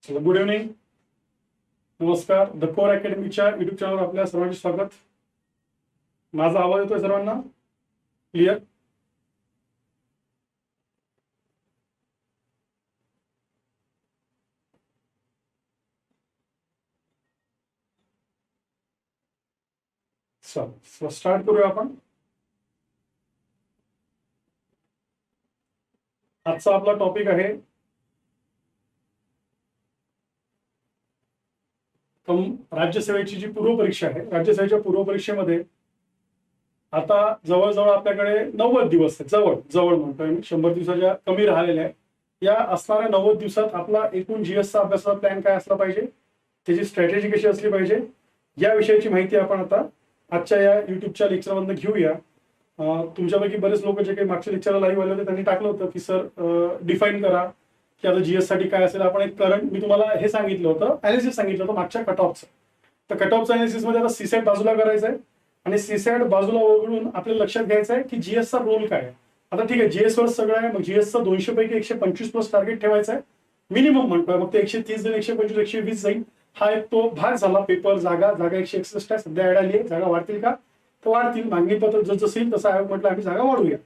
Good evening, नमस्कार. The core अकॅडमीच्या YouTube चॅनलवर आपल्या सर्वांचे स्वागत. माझा आवाज येतोय सर्वांना क्लिअर? चल स्टार्ट करूया आपण. आजचा आपला टॉपिक आहे राज्यसेवेची जी पूर्वपरीक्षा आहे. राज्यसेवेच्या पूर्वपरीक्षेमध्ये आता जवळजवळ आपल्याकडे 90 दिवस आहेत. जवळ म्हणतोय मी, 100 दिवसाच्या कमी राहिलेल्या आहे. या असणाऱ्या 90 दिवसात आपला एकूण जीएसचा अभ्यासाचा प्लॅन काय असला पाहिजे, त्याची स्ट्रॅटेजी कशी असली पाहिजे, या विषयाची माहिती आपण आता आजच्या या युट्यूबच्या लेक्चरमधून घेऊया. तुमच्यापैकी बरेच लोक जे काही मागच्या लेक्चरला लाईव्ह आले होते त्यांनी टाकलं होतं की सर डिफाईन करा की आता जीएस साठी काय असेल. आपण एक करंट, मी तुम्हाला हे सांगितलं होतं, अनालिसिस सांगितलं होतं मागच्या कट ऑफचं. तर कट ऑफचं अनालिसिस मध्ये आता सीसॅट बाजूला करायचं आहे आणि सीसॅट बाजूला वगळून आपल्याला लक्षात घ्यायचं आहे की जीएसचा रोल काय आहे. आता ठीक आहे, जीएस वर सगळं आहे, मग जीएसचा 200 पैकी 125 प्लस टार्गेट ठेवायचं आहे मिनिमम म्हणतोय. मग ते 130 जाईल, 125, 120 जाईल. हा एक तो भाग झाला. पेपर जागा 161 आहे सध्या ऍड आली आहे. जागा वाढतील का? तर वाढतील. मागणी पत्र जसं येईल तसं आयोग म्हटलं आम्ही जागा वाढवूया.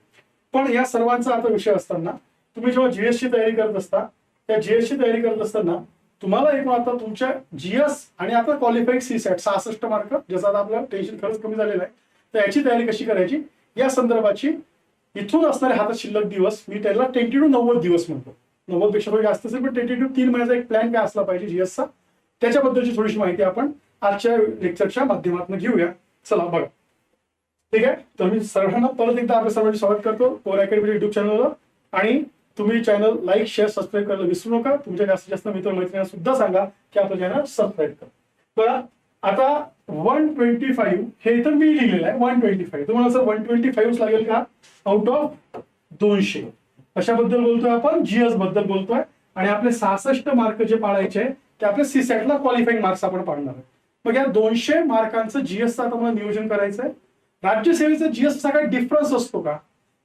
पण या सर्वांचा आता विषय असताना तुम्ही जेव्हा जीएसची तयारी करत असता, त्या जीएसची तयारी करत असताना तुम्हाला एकूण आता तुमच्या जीएस आणि आता क्वालिफाईड सीसॅट 66 मार्क, ज्याचा आता आपलं टेन्शन खरंच कमी झालेलं आहे, तर याची तयारी कशी करायची या संदर्भाची इथून असणारे हातात शिल्लक दिवस मी त्याला टेंटेटिव्ह 90 दिवस म्हणतो. 90 पेक्षा थोडी जास्त असेल, पण टेंटेटिव्ह 3 महिन्याचा एक प्लॅन काय असला पाहिजे जीएसचा, त्याच्याबद्दलची थोडीशी माहिती आपण आजच्या लेक्चरच्या माध्यमातून घेऊया. चला बघा. ठीक आहे, तर मी सर्वांना परत एकदा आपल्या सर्वांचे स्वागत करतो कोर अकॅडमी युट्यूब चॅनलवर. आणि तुम्ही चॅनल लाईक, शेअर, सबस्क्राईब करायला विसरू नका. तुमच्या जास्तीत जास्त मित्रमैत्रिणींना सुद्धा सांगा की आपलं चॅनल सबस्क्राईब करा. बघा आता 125 हे इथं मी लिहिलेलं आहे. 125 तुम्हाला सर 125 लागेल का आउट ऑफ 200? कशाबद्दल बोलतोय आपण? जीएस बद्दल बोलतोय. आणि आपले 66 मार्क जे पाडायचे ते आपल्या सीसॅटला क्वालिफाईंग मार्क्स आपण पाडणार आहे. मग या 200 मार्कांचं जीएसचं आता मला नियोजन करायचं आहे. राज्यसेवेचा जीएसचा काय डिफरन्स असतो का,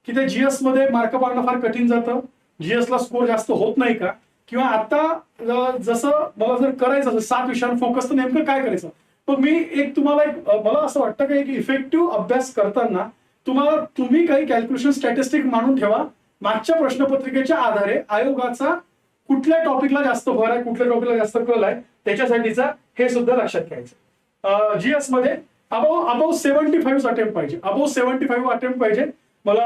की त्या जीएस मध्ये मार्क पाडणं फार कठीण जातं, जीएसला स्कोर जास्त होत नाही का? किंवा आता जसं मला जर करायचं असेल 7 विषयांवर फोकस, तर नेमकं काय करायचं? मग मी एक तुम्हाला मला असं वाटतं की एक इफेक्टिव्ह अभ्यास करताना तुम्ही काही कॅल्क्युलेशन स्टॅटिस्टिक मांडून ठेवा. मागच्या प्रश्नपत्रिकेच्या आधारे आयोगाचा कुठल्या टॉपिकला जास्त भर आहे, कुठल्या टॉपिकला जास्त कल आहे, त्याच्यासाठीचा हे सुद्धा लक्षात घ्यायचं. जीएस मध्ये अबाव 75 अटेम्प्ट पाहिजे. अबाव 75 अटेम्प्ट पाहिजे. मला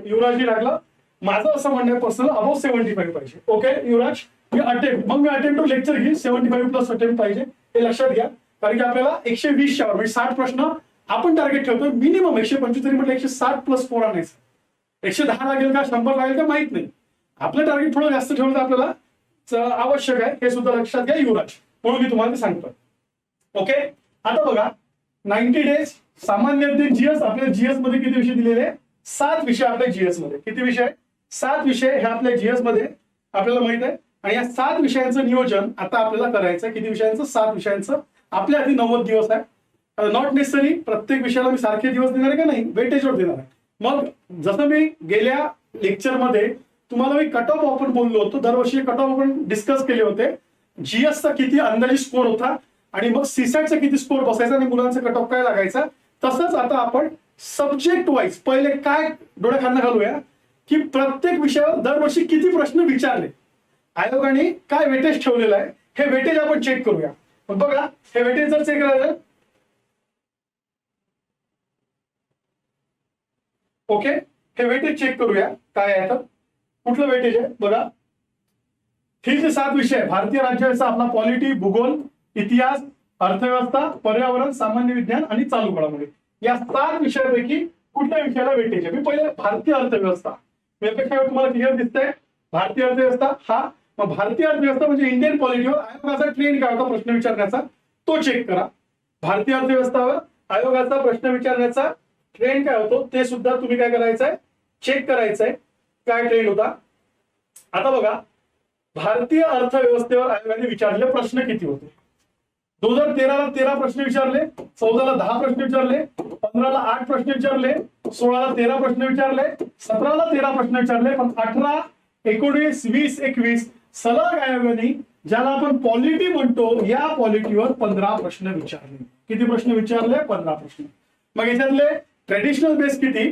युवराजजी लागला. माझं असं म्हणणं पर्सनल अबाव 75 पाहिजे. ओके युवराज, मी अटेम्प्ट लेक्चर घेईन. 75 प्लस अटेम्प्ट पाहिजे हे लक्षात घ्या. कारण की आपल्याला 120 च्या म्हणजे 60 प्रश्न आपण टार्गेट ठेवतोय. मिनिमम 125 तरी म्हटलं 160 प्लस 4 आणायचं. 110 लागेल का 100 लागेल का माहित नाही. आपलं टार्गेट थोडं जास्त ठेवलं तर आपल्याला आवश्यक आहे, हे सुद्धा लक्षात घ्या युवराज. म्हणून मी तुम्हाला सांगतोय. ओके, आता बघा 90 डेज सामान्य जीएस. आपल्या जीएस मध्ये किती विषय दिलेले? 7 विषय आपल्या जीएस मध्ये. किती विषय? 7 विषय हे आपल्या जीएस मध्ये आपल्याला माहित आहे. आणि या 7 विषयांचं नियोजन आता आपल्याला करायचं. किती विषयांचं? 7 विषयांचं. आपल्या आधी 90 दिवस आहे. नॉट नेसेसरी प्रत्येक विषयाला मी सारखे दिवस देणार आहे का नाही, वेटेजवर देणार आहे. मग जसं मी गेल्या लेक्चरमध्ये तुम्हाला मी कट ऑफ आपण बोललो होतो, दरवर्षी कट ऑफ आपण डिस्कस केले होते. जीएसचा किती अंदाजी स्कोर होता आणि मग सीसॅटचा किती स्कोर बसायचा आणि मुलांचा कट ऑफ काय लागायचा. तसंच आता आपण सब्जेक्ट वाईज पहिले काय डोळ्याखालनं घालूया की प्रत्येक विषयावर दरवर्षी किती प्रश्न विचारले, आयोगाने काय वेटेज ठेवलेलं आहे, हे वेटेज आपण चेक करूया. बघा हे वेटेज जर चेक करायचं, ओके, हे वेटेज चेक करूया काय आहे. तर कुठलं वेटेज आहे बघा. हे जे 7 विषय आहे भारतीय राज्याचा आपला पॉलिटी, भूगोल, इतिहास, अर्थव्यवस्था, पर्यावरण, सामान्य विज्ञान आणि चालू घडामोडी, या 7 विषयापैकी कुठल्या विषयाला वेटेज आहे? मी पहिले भारतीय अर्थव्यवस्था, यापेक्षा तुम्हाला क्लिअर दिसतंय भारतीय अर्थव्यवस्था. हा मग भारतीय अर्थव्यवस्था म्हणजे इंडियन पॉलिटीवर आयोगाचा ट्रेंड काय होता प्रश्न विचारण्याचा, तो चेक करा. भारतीय अर्थव्यवस्थावर आयोगाचा प्रश्न विचारण्याचा ट्रेंड काय होतो ते सुद्धा तुम्ही काय करायचंय, चेक करायचंय काय ट्रेंड होता. आता बघा भारतीय अर्थव्यवस्थेवर आयोगाने विचारलेले प्रश्न किती होते. 2013ला 13 प्रश्न विचारले, 14ला 10 प्रश्न विचारले, 15ला 8 प्रश्न विचारले, 16ला 13 प्रश्न विचारले, 17ला 13 प्रश्न विचारले, पण 18, 19, 20, 21 सलग आयोगाने ज्याला आपण पॉलिटी म्हणतो या पॉलिटीवर 15 प्रश्न विचारले. किती प्रश्न विचारले? 15 प्रश्न. मग याच्यातले ट्रेडिशनल बेस किती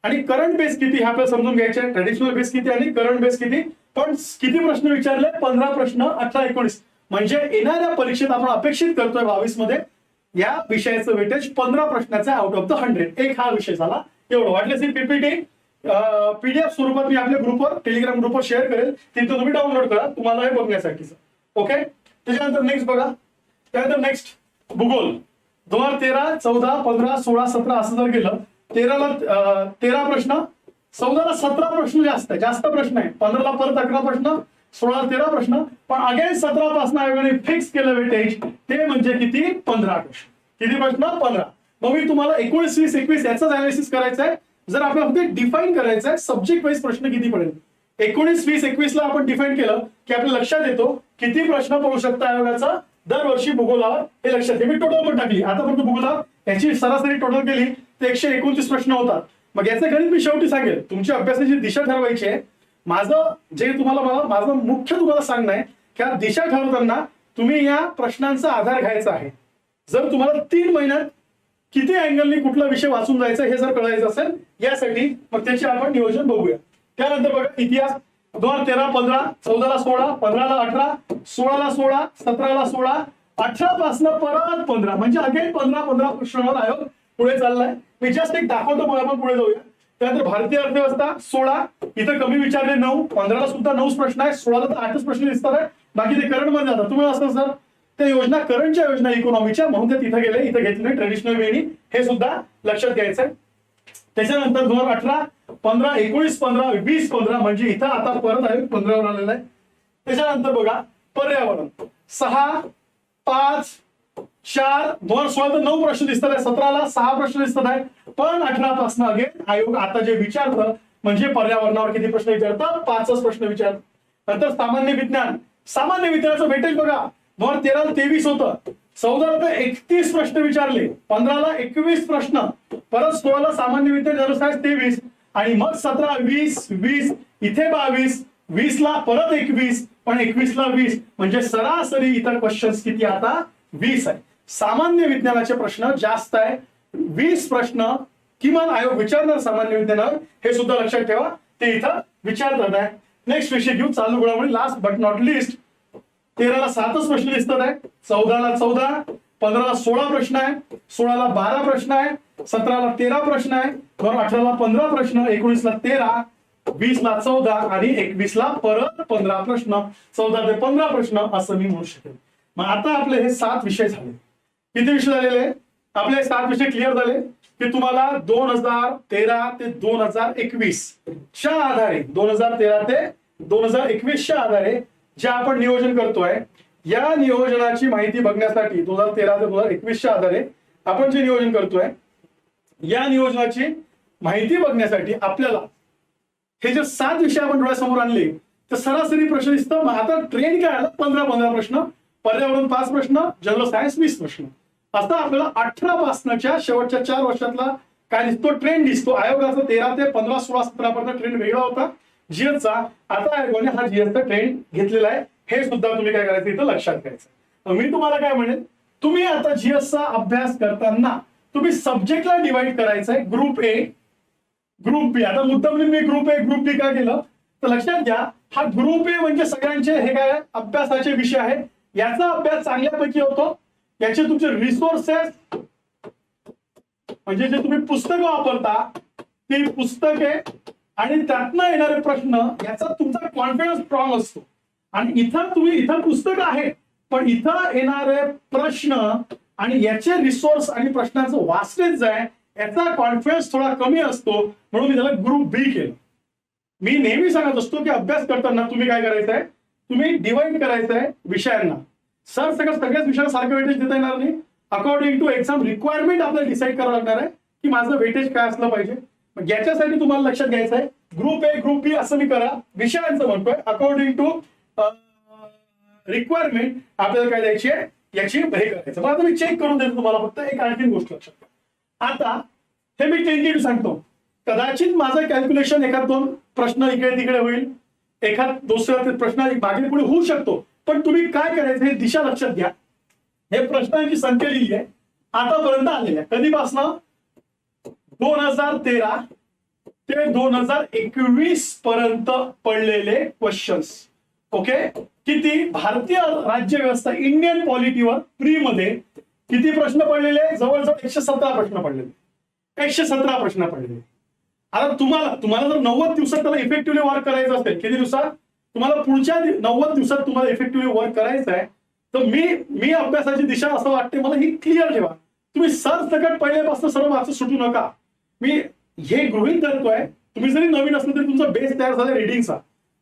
आणि करंट बेस किती हे आपल्याला समजून घ्यायचे. ट्रेडिशनल बेस किती आणि करंट बेस किती, पण किती प्रश्न विचारले? 15 प्रश्न. 18, 19 म्हणजे येणाऱ्या परीक्षेत आपण अपेक्षित करतोय 22 मध्ये या विषयाचं वेटेज 15 प्रश्नाचं आउट ऑफ द 100. एक हा विषय झाला. एवढं वाटलं असेल पीपीटी पीडीएफ स्वरूपात मी आपल्या ग्रुपवर टेलिग्राम ग्रुपवर शेअर करेल, तिथं तुम्ही डाउनलोड करा तुम्हाला हे बघण्यासाठीच. ओके. त्याच्यानंतर नेक्स्ट बघा. त्यानंतर नेक्स्ट भूगोल 2013, 14, 15, 16, 17 असं जर गेलं 13 प्रश्न, 14ला 17 प्रश्न जास्त प्रश्न आहे. 15ला परत 11 प्रश्न, 16ला 13 प्रश्न. पण अगेन 17 पासून आयोगाने फिक्स केलं वेटेज ते म्हणजे किती? 15 प्रश्न. किती प्रश्न? 15. मग मी तुम्हाला 19, 20, 21 याचाच अनालिसिस करायचं आहे. जर आपल्याला फक्त डिफाईन करायचं आहे सब्जेक्ट वाईज प्रश्न किती पडेल. 19, 20, 21 ला आपण डिफाईन केलं की आपल्या लक्षात येतो किती प्रश्न पडू शकता आयोगाचा दरवर्षी भूगोलावर हे लक्षात घे. मी टोटल पण टाकली आतापर्यंत भूगोलावर याची सरासरी टोटल केली तर 129 प्रश्न होतात. मग याचं गणित मी शेवटी सांगेल. तुमच्या अभ्यासाची दिशा ठरवायची आहे. माझं जे माझं मुख्य तुम्हाला सांगणं आहे की दिशा ठरवताना तुम्ही या प्रश्नांचा आधार घ्यायचा आहे. जर तुम्हाला 3 महिन्यात किती अँगलनी कुठला विषय वाचून जायचा हे जर कळायचं असेल यासाठी मग त्याचे आपण नियोजन बघूया. त्यानंतर बघा इतिहास 2013, 15, 14ला 16, 15ला 18, 16ला 16, 17ला 16, 18 पासून परत 15 म्हणजे अगेन 15 प्रश्नांवर आयोग पुढे चाललाय. मी जस्ट एक दाखवतो मग आपण पुढे जाऊया. त्यानंतर भारतीय अर्थव्यवस्था 16 इथं कमी विचारले 9, 15ला सुद्धा 9 प्रश्न आहे, 16ला तर 8च प्रश्न दिसतात आहे. बाकी ते करंट मध्ये जातात. तुम्हाला असं सर त्या योजना करंटच्या योजना इकॉनॉमीच्या म्हणून ते तिथे गेले, इथं घेतले ट्रेडिशनल वेनी हे सुद्धा लक्षात घ्यायचं आहे. त्याच्यानंतर 2018, 15, 19, 15, 20, 15 म्हणजे इथं आता परत आयोग 15वर आलेला आहे. त्याच्यानंतर बघा पर्यावरण 6, 5, 4, 2016 तर 9 प्रश्न दिसतात आहे, 17ला 6 प्रश्न दिसतात आहे. पण 18 पासून अगेन आयोग आता जे विचारतं म्हणजे पर्यावरणावर किती प्रश्न विचारतं? 5च प्रश्न विचारतं. नंतर सामान्य विज्ञानाचं वेटेज बघा 2013ला 23 होतं, 14ला तर 31 प्रश्न विचारले, 15ला 21 प्रश्न, परत 16ला सामान्य विज्ञान जनरल सायन्स 23 आणि मग 17, 20, 20 इथे 22, 20ला परत 21 पण 21ला 20 म्हणजे सरासरी इतर क्वेश्चन्स किती आता 20 आहे. सामान्य विज्ञानाचे प्रश्न जास्त आहे, 20 प्रश्न किमान आयोग विचारणार सामान्य विज्ञानावर हे सुद्धा लक्षात ठेवा. ते इथं विचारतात आहे. नेक्स्ट विषय घेऊ चालू घडामोडी. लास्ट बट नॉट लिस्ट 13ला 7च प्रश्न दिसतात आहे, 14ला 14, 15ला 16 प्रश्न आहे, 16ला 12 प्रश्न आहे, 17ला 13 प्रश्न आहे, 18ला 15 प्रश्न, 19ला 13, 20ला 14 आणि 21ला परत 15 प्रश्न, 14 ते 15 प्रश्न असं मी म्हणू शकेल. मग आता आपले हे 7 विषय झाले. किती विषय झालेले? आपले 7 विषय क्लिअर झाले की तुम्हाला 2013 ते 2021 च्या आधारे 2013 ते 2021 च्या आधारे जे आपण नियोजन करतोय या नियोजनाची माहिती बघण्यासाठी 2013 ते 2021 च्या आधारे आपण जे नियोजन करतोय या नियोजनाची माहिती बघण्यासाठी आपल्याला हे जे 7 विषय आपण डोळ्यासमोर आणले तर सरासरी प्रश्न दिसतं. आता ट्रेंड काय आला? 15 प्रश्न, पर्यावरण 5 प्रश्न, जनरल सायन्स 20 प्रश्न. आता आपल्याला 18 पासनच्या शेवटच्या 4 वर्षातला काय दिसतो? ट्रेंड दिसतो. आयोगाचा 13 ते 15, 16, 17 पर्यंत ट्रेंड वेगळा होता जीएसचा. आता आयोगाने हा जीएसचा ट्रेंड घेतलेला आहे. हे सुद्धा तुम्ही काय करायचं इथं लक्षात घ्यायचं. मी तुम्हाला काय म्हणेन, तुम्ही आता जीएसचा अभ्यास करताना तुम्ही सब्जेक्टला डिवाइड करायचं आहे. ग्रुप ए, ग्रुप बी. आता मुद्दाम मी ग्रुप ए ग्रुप बी काय केलं तर लक्षात घ्या, हा ग्रुप ए म्हणजे सगळ्यांचे हे काय अभ्यासाचे विषय आहेत. याचा अभ्यास चांगल्यापैकी होतो. याचे तुमचे रिसोर्सेस म्हणजे जे तुम्ही पुस्तकं वापरता ती पुस्तके आणि त्यातनं येणारे प्रश्न याचा तुमचा कॉन्फिडन्स स्ट्रॉंग असतो. आणि इथं पुस्तक आहे पण इथं येणारे प्रश्न आणि याचे रिसोर्स आणि प्रश्नांचं वास्टेज आहे याचा कॉन्फिडन्स थोडा कमी असतो. म्हणून मी त्याला ग्रुप बी केलं. मी नेहमी सांगत असतो की अभ्यास करताना तुम्ही काय करायचं आहे, तुम्ही डिवाइड करायचं आहे विषयांना. सगळ्याच विषयाला सारखं वेटेज देता येणार नाही. अकॉर्डिंग टू एक्झाम रिक्वायरमेंट आपल्याला डिसाईड करावं लागणार आहे की माझं वेटेज काय असलं पाहिजे. मग याच्यासाठी तुम्हाला लक्षात घ्यायचं आहे ग्रुप ए ग्रुप बी असं मी करा विषयांचं म्हणतोय. अकॉर्डिंग टू रिक्वायरमेंट आपल्याला काय द्यायची आहे याची हे करायचं. मग आता मी चेक करून देतो तुम्हाला. फक्त एक आणखी गोष्ट लक्षात घ्या. आता हे मी टेंटेटिव्ह सांगतो. कदाचित माझं कॅल्क्युलेशन एखाद 2 प्रश्न इकडे तिकडे होईल एखाद दुसरा प्रश्न मागे पुढे होऊ शकतो, पण तुम्ही काय करायचं हे दिशा लक्षात घ्या. हे प्रश्नांची संख्या लिहिली आहे आतापर्यंत आलेल्या कधीपासनं 2013 ते 2021 पर्यंत पडलेले क्वेश्चन्स. ओके, किती भारतीय राज्य व्यवस्था इंडियन पॉलिटीवर प्री मध्ये किती प्रश्न पडलेले? जवळजवळ 117 प्रश्न पडलेले. 117 प्रश्न पडलेले. आता तुम्हाला जर 90 दिवसात त्याला इफेक्टिव्हली वर्क करायचं असेल, किती दिवसात? तुम्हाला पुढच्या 90 दिवसात तुम्हाला इफेक्टिव्हली वर्क करायचं आहे, तर मी अभ्यासाची दिशा असं वाटते मला ही क्लिअर ठेवा. तुम्ही सरसकट पहिल्यापासून सर्व वाचू सुटू नका. मी हे गृहीत धरतोय तुम्ही जरी नवीन असलं तरी तुमचा बेस तयार झाला रिडिंगचा.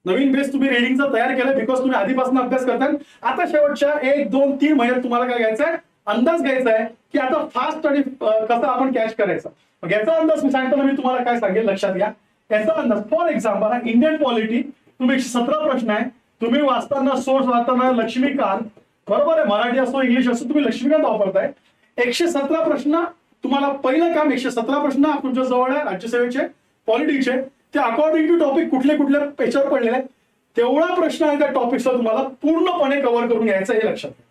नवीन बेस तुम्ही रिडिंगचा तयार केला बिकॉज तुम्ही आधीपासून अभ्यास करताय. आता शेवटच्या 1, 2, 3 महिन्यात तुम्हाला काय घ्यायचं आहे? अंदाज घ्यायचा आहे की आता फास्ट आणि कसा आपण कॅच करायचा. याचा अंदाज मी सांगताना मी तुम्हाला काय सांगेल लक्षात घ्या. याचा अंदाज फॉर एक्झाम्पल हा इंडियन पॉलिटी तुम्ही 117 प्रश्न आहे. तुम्ही वाचताना सोर्स वाचताना लक्ष्मीकांत, बरोबर आहे, मराठी असो इंग्लिश असो तुम्ही लक्ष्मीकांत वापरताय. 117 प्रश्न तुम्हाला पहिलं काम 117 प्रश्न तुमच्या जवळ आहे राज्यसेवेचे पॉलिटिक्सचे. ते अकॉर्डिंग टू टॉपिक कुठले कुठल्या पेजवर पडलेले आहेत तेवढा प्रश्न आहे त्या टॉपिकचा तुम्हाला पूर्णपणे कव्हर करून घ्यायचा हे लक्षात घ्या.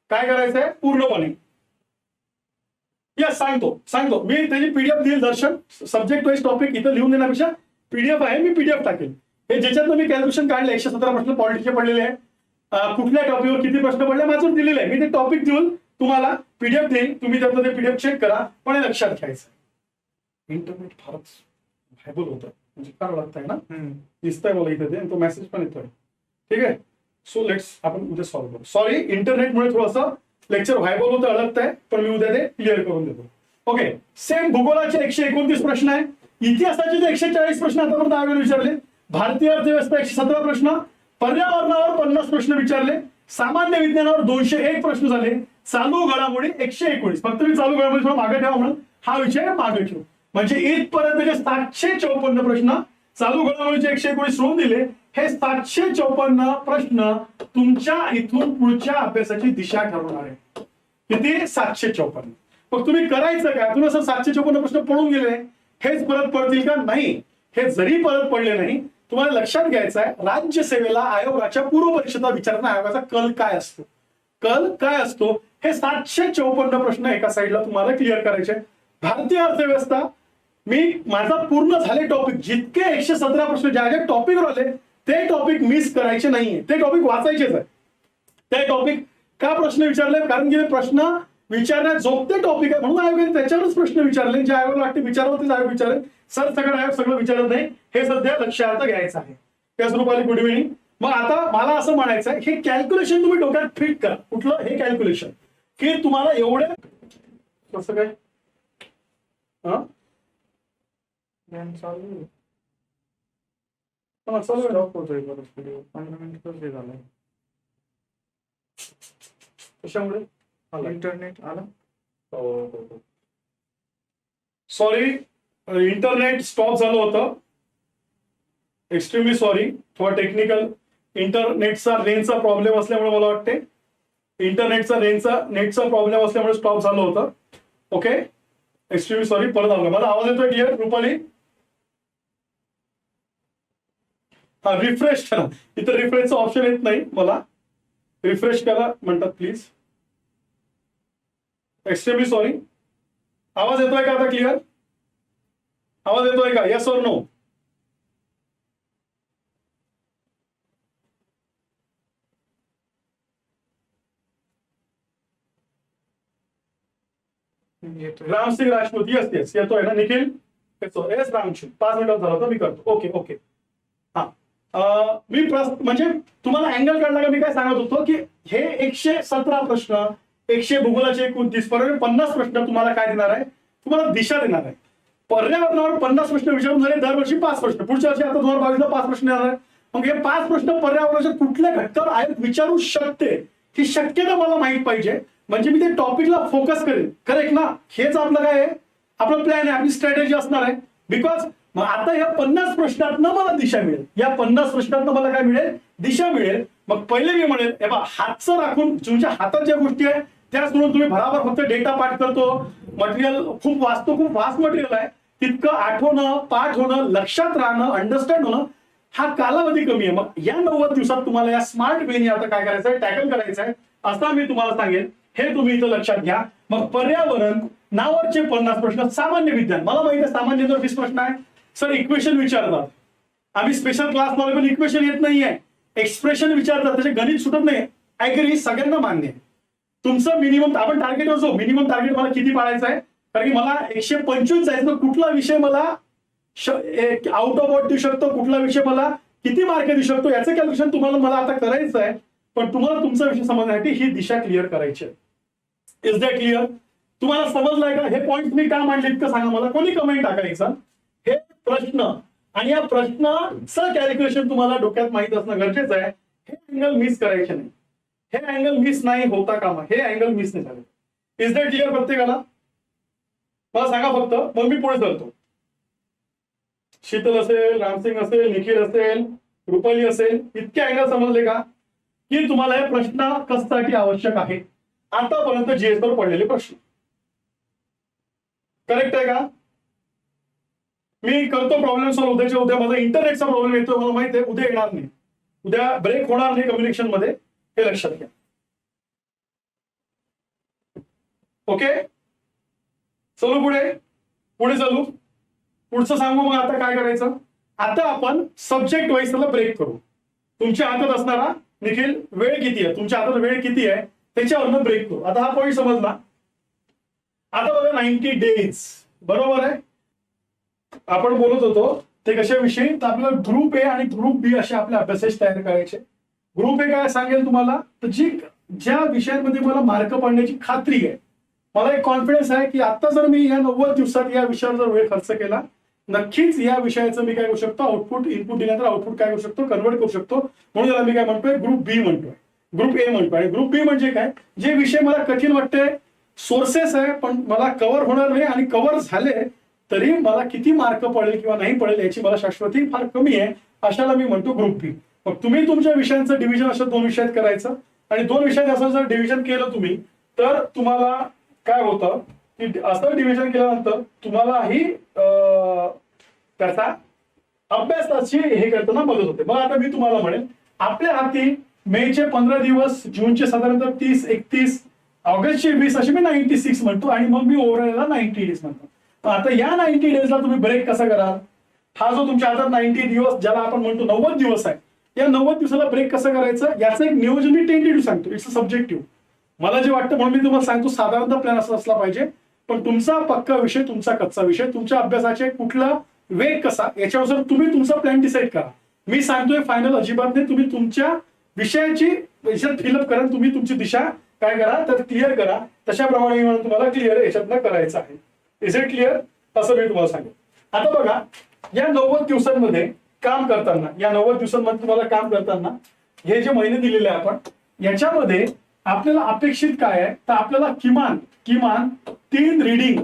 काय करायचं आहे पूर्णपणे? यस, सांगतो मी त्याची पीडीएफ देईल. दर्शन सब्जेक्ट वाईज टॉपिक इथं लिहून देण्यापेक्षा पीडीएफ आहे, मी पीडीएफ टाकेल. हे ज्याच्यात मी कॅल्क्युलेशन काढले 117 प्रश्न पॉलिटिक्सचे पडलेले आहे. कुठल्या टॉपिकवर किती प्रश्न पडले माझं दिलेलं आहे. मी ते टॉपिक देऊन तुम्हाला पीडीएफ देईल. तुम्ही त्यातलं ते पीडीएफ चेक करा. पण हे लक्षात घ्यायचं इंटरनेट फारच व्हायबल होतं म्हणजे फार लागतंय ना, दिसतंय मला इथे ते, तो मेसेज पण येतोय. ठीक आहे, सो लेट्स आपण उद्या सॉल्व्ह करू. सॉरी, इंटरनेटमुळे थोडंसं लेक्चर व्हायबल होतं, अडकतंय, पण मी उद्या ते क्लिअर करून देतो. ओके, सेम भूगोलाचे 129 प्रश्न आहे. इतिहासाचे 140 प्रश्न आतापर्यंत आयोगाने विचारले. भारतीय अर्थव्यवस्था 117 प्रश्न. पर्यावरणावर 50 प्रश्न विचारले. सामान्य विज्ञानावर 201 प्रश्न झाले. चालू घडामोडी 119. फक्त मी चालू घडामोडी थोडं मागे ठेवा म्हणून हा विषय मागे ठेवू. म्हणजे इथपर्यंतचे 754 प्रश्न चालू घडामोडीचे 119 सोडून दिले. हे 754 प्रश्न तुमच्या इथून पुढच्या अभ्यासाची दिशा ठरवणार आहे. किती? 754. मग तुम्ही करायचं काय? तुम्ही असं 754 प्रश्न पडून गेले हेच परत पडतील का? नाही. हे जरी परत पडले नाही तुम्हाला लक्षात घ्यायचं आहे राज्यसेवेला आयोगाच्या पूर्व परीक्षेचा विचारणा आयोगाचा कल काय असतो. हे 754 प्रश्न एका साईडला तुम्हाला क्लिअर करायचे. भारतीय अर्थव्यवस्था माझा पूर्ण झाले टॉपिक जितके 117 प्रश्न ज्या ज्या टॉपिकवर आले ते टॉपिक मिस करायचे नाहीये. ते टॉपिक वाचायचेच आहे. ते टॉपिक का प्रश्न विचारले? कारण की प्रश्न विचारण्यात जोगते टॉपिक आहे म्हणून आयोगाने त्याच्यावरच प्रश्न विचारले. जे आयोगाला वाटते विचारावं तेच आयोग विचारेल. सरसकट आयोग सगळं विचारत नाही हे सध्या लक्षात घ्यायचं आहे. त्याच रूपाने गुड इव्हिनिंग. मग आता मला असं म्हणायचं आहे हे कॅल्क्युलेशन तुम्ही डोक्यात फिट करा. कुठलं हे कॅल्क्युलेशन की तुम्हाला एवढे कसं काय कशामुळे इंटरनेट आलं. सॉरी, इंटरनेट स्टॉप झालं होतं. Extremely sorry. थोडा टेक्निकल इंटरनेटचा रेंजचा प्रॉब्लेम असल्यामुळे मला वाटते नेटचा प्रॉब्लेम असल्यामुळे स्टॉप झालं होतं. Okay, extremely sorry. परत आलं. माझा आवाज येतोय क्लिअर रुपाली? हा, रिफ्रेश करा. इथं रिफ्रेशचा ऑप्शन येत नाही मला. रिफ्रेश करा म्हणतात प्लीज. Extremely sorry. आवाज येतोय का आता क्लिअर? आवाज येतोय का? येस और नो? रामसिंग राजपूत. येस येतोय ना निखिल? येस रामसिंग. 5 मिनिटात झालं होतं मी करतो. ओके. हा, मी म्हणजे तुम्हाला अँगल काढला का? मी काय सांगत होतो की हे 117 प्रश्न 100 भूगोलाचे 29 पर्यंत 50 प्रश्न तुम्हाला काय देणार आहे? तुम्हाला दिशा देणार आहे. पर्यावरणावर 50 प्रश्न विचारून झाले. दरवर्षी 5 प्रश्न. पुढच्या वर्षी आता 2022ला 5 प्रश्न येणार आहे. मग हे 5 प्रश्न पर्यावरणाच्या कुठल्या घटकावर आयोग विचारू शकते ही शक्यता मला माहित पाहिजे. म्हणजे मी ते टॉपिकला फोकस करेन. करेक्ट ना? हेच आपलं काय आहे? आपलं प्लॅन आहे, आपली स्ट्रॅटेजी असणार आहे. बिकॉज मग आता या 50 प्रश्नातनं मला दिशा मिळेल. या 50 प्रश्नातनं मला काय मिळेल? दिशा मिळेल. मग पहिले मी म्हणेल हे बा हातचं राखून तुमच्या हातात ज्या गोष्टी आहेत त्या सोडून तुम्ही भराभर फक्त डेटा पाठ करतो, मटेरियल खूप वाचतो, खूप वास्ट मटेरियल आहे. तितकं आठवणं, पाठ होणं, लक्षात राहणं, अंडरस्टँड होणं हा कालावधी कमी आहे. मग या 90 दिवसात तुम्हाला या स्मार्ट वेने आता काय करायचं आहे, टॅकल करायचं आहे, असं मी तुम्हाला सांगेन. हे तुम्ही इथं लक्षात घ्या. मग पर्यावरण नावाचे 50 प्रश्न, सामान्य विज्ञान, मला माहिती आहे सामान्य 20 प्रश्न आहे सर, इक्वेशन विचारतात, आम्ही स्पेशल क्लास मध्ये पण इक्वेशन येत नाहीये, एक्सप्रेशन विचारतात, त्याचे गणित सुटत नाही. ऐकरी सगळ्यांना मान्य आहे. तुमचं मिनिमम आपण टार्गेट असो, मिनिमम टार्गेट मला किती पाडायचं आहे, कारण की मला 125 जायचं, तर कुठला विषय मला आउट ऑफ आउट देऊ शकतो, कुठला विषय मला किती मार्क देऊ शकतो, याचं कॅल्क्युलेशन तुम्हाला मला आता करायचं आहे. पण तुम्हाला तुमचा विषय समजण्यासाठी ही दिशा क्लिअर करायची आहे. Is that clear? तुम्हाला समजलंय का? हे पॉईंट मी का मांडले इतकं सांगा मला, कोणी कमेंट टाकायचं. हे प्रश्न आणि या प्रश्नाचं कॅल्क्युलेशन तुम्हाला डोक्यात माहित असणं गरजेचं आहे. हे अँगल मिस करायचे नाही, हे अँगल मिस नाही होता कामा, हे अँगल मिस नाही झाले. इज दॅट क्लिअर प्रत्येकाला? मला सांगा फक्त, मग मी पुढे चालतो. शीतल असेल, रामसिंग असेल, निखिल असेल, रुपाली असेल, इतके अँगल समजले का की तुम्हाला हे प्रश्न कशासाठी आवश्यक आहे? आतापर्यंत जीएस वर पडलेले प्रश्न करेक्ट आहे का? मी करतो प्रॉब्लेम सॉल्व्ह उद्याच्या उद्या. माझा इंटरनेटचा प्रॉब्लेम येतो, मला माहिती आहे, उद्या येणार नाही, उद्या ब्रेक होणार नाही कम्युनिकेशन मध्ये, हे लक्षात घ्या. ओके, चलू पुढे पुढे चालू. पुढचं सांगू मग आता काय करायचं. आता आपण सब्जेक्ट वाईज त्याला ब्रेक करू. तुमच्या हातात असणारा निखिल वेळ किती आहे, तुमच्या हातात वेळ किती आहे त्याच्यावरनं ब्रेक करू. आता हा पॉईंट समजला. आता बघा 90 डेज बरोबर आहे. आपण बोलत होतो ते कशाविषयी, तर आपल्याला ग्रुप ए आणि ग्रुप बी असे आपले अभ्यासेस तयार करायचे. ग्रुप ए काय सांगेल तुम्हाला, तर ज्या विषयांमध्ये मला मार्क पडण्याची खात्री आहे, मला एक कॉन्फिडन्स आहे की आता जर मी या 90 दिवसात या विषयावर जर वेळ खर्च केला, नक्कीच या विषयाचं मी काय करू शकतो, आउटपुट इनपुट दिल्यानंतर आउटपुट काय करू शकतो, कन्वर्ट करू शकतो. म्हणून त्याला मी काय म्हणतोय, ग्रुप बी म्हणतोय, ग्रुप ए म्हणतोय. आणि ग्रुप बी म्हणजे काय, जे विषय मला कठीण वाटते, सोर्सेस आहे पण मला कव्हर होणार नाही, आणि कव्हर झाले तरी मला किती मार्क पडेल किंवा नाही पडेल याची मला शाश्वती फार कमी आहे, अशाला मी म्हणतो ग्रुप बी. मग तुम्ही तुमच्या विषयांचं डिव्हिजन असं 2 विषयात करायचं, आणि 2 विषयात असं जर डिव्हिजन केलं तुम्ही, तर तुम्हाला काय होतं की असं डिव्हिजन केल्यानंतर तुम्हालाही त्याचा अभ्यासाची हे करताना मदत होते. मग आता मी तुम्हाला म्हणेन, आपल्या हाती मेचे 15 दिवस, जूनचे साधारणतः 30, 31, ऑगस्टचे 20 असे मी 96 म्हणतो, आणि मग मी ओव्हरऑलला 90 डेज म्हणतो. आता या 90 डेजला तुम्ही ब्रेक कसा कराल, हा जो तुमच्या हातात 90 दिवस ज्याला आपण म्हणतो 90 दिवस आहे, या 90 दिवसाला ब्रेक कसं करायचं याचं एक नियोजन मी टेंटेटिव्ह सांगतो. It's a subjective. मला जे वाटतं म्हणून मी तुम्हाला सांगतो, साधारणतः प्लॅन असा असला पाहिजे. पण तुमचा पक्का विषय, तुमचा कच्चा विषय, तुमच्या अभ्यासाचे कुठला वेग कसा, याच्यानुसार तुम्ही तुमचा प्लॅन डिसाईड करा. मी सांगतोय फायनल अजिबात नाही. तुम्ही तुमच्या विषयाची फिलअप करा, तुम्ही तुमची दिशा काय करा तर क्लिअर करा. तशाप्रमाणे मी म्हणून तुम्हाला क्लिअर याच्यातनं करायचं आहे. Is it clear? असं मी तुम्हाला सांगेन. आता बघा, या 90 दिवसांमध्ये काम करताना, या 90 दिवसांमध्ये तुम्हाला काम करताना हे जे महिने दिलेले आहे आपण, याच्यामध्ये आपल्याला अपेक्षित काय आहे, तर आपल्याला किमान 3 रीडिंग